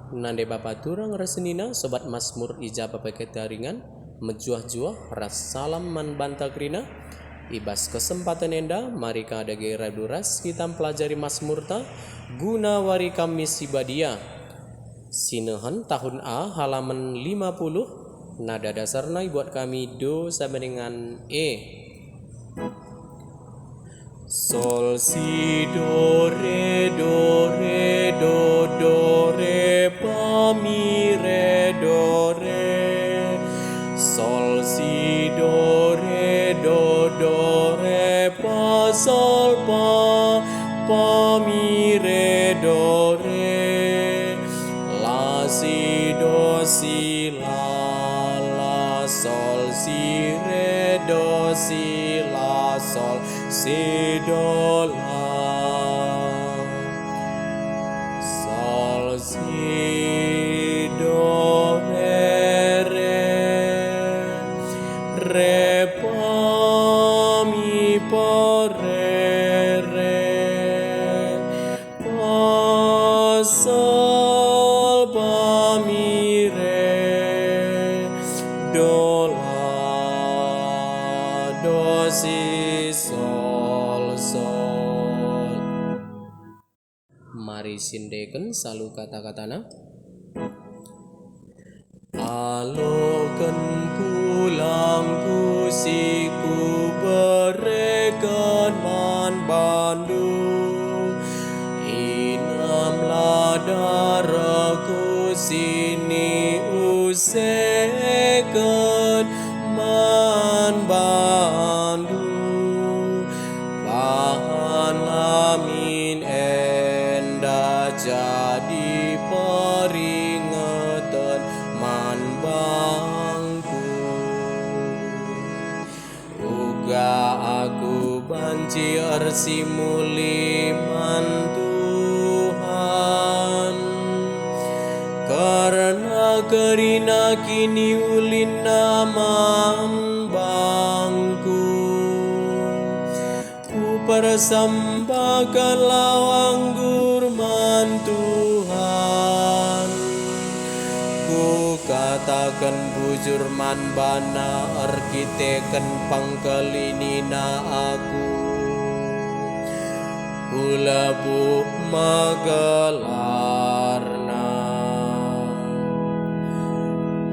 Nande bapa turang resenina sobat Mazmur ija papeketaringan mejuah-juah ras salam man bantakrina ibas kesempatan enda mari kada gera duras kita pelajari Mazmurta guna wari kami sibadia sinehan tahun A halaman 50 nada dasarna buat kami do sama dengan E. Sol si do re do re do re fa mi re do re. Sol si do re fa sol fa mi re do re. La si la sol si re do si la sol si do la sol si do re fa mi fa re fa sol fa mi re do la do si sol sol. Mari sindeken salu kata-katana. Aloken pulang ku siku berekan man bandu inamlah darahku sini useken man bandu bahan lamin enda jadi peringatan man bangku uga aku banci arsi muliman Tuhan karena kerina kini ulin naman bangku ku persembahkan lawang gurman Tuhan ku katakan bujur man bana arkiteken pangkelinina aku kulabu magalarna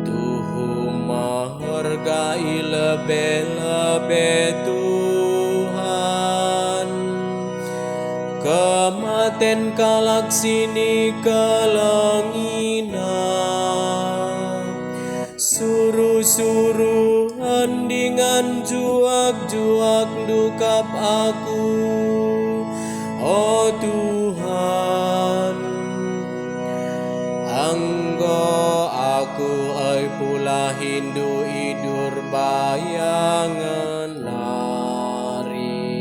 tuhu menghargai lebih-lebih Tuhan kematen kalak sini kelengina suruh-suruh andingan juak-juak dukap aku oh Tuhan anggo aku ai pula hindu idur bayangan nari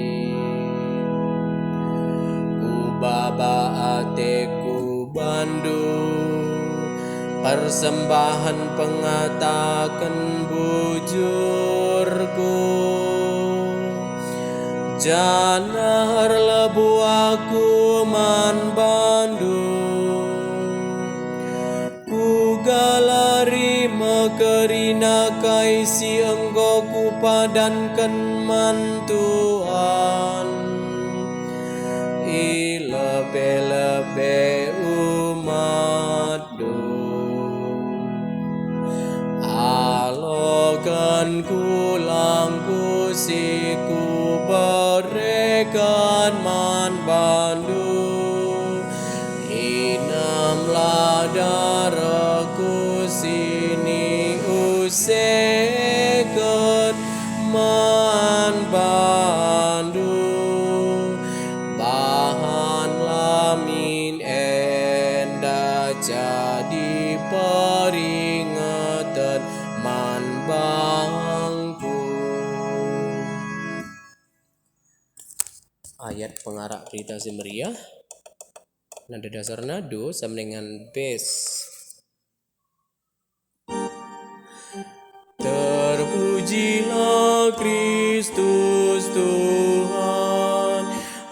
ku baba ateku bandu persembahan pengatakan bujurku jana lebu aku man bandu ku galari mekerina kaisi engkau ku padankan man Tuhan ilebe-lebe umatku alokan kulang kusiku berekan man bandu inamlah darahku sini useken man bandu bahan lamin enda jadi peringatan man bangku. Ayat pengarah Rita Zimriah nada dasarna do sama dengan bes. Terpujilah Kristus Tuhan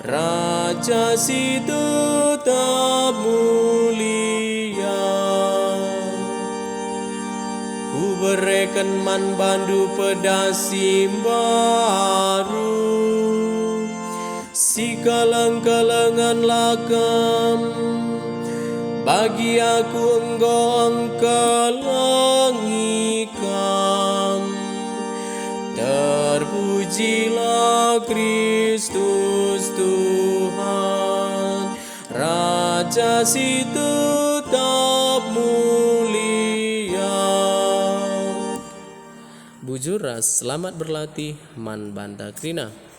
Raja si tetap mulia bereken man bandu pedasi baru si kalang-kalangan lakam bagi aku engkau langikam. Terpujilah Kristus Tuhan, Raja si tetap mulia. Bujuras selamat berlatih man banta krina.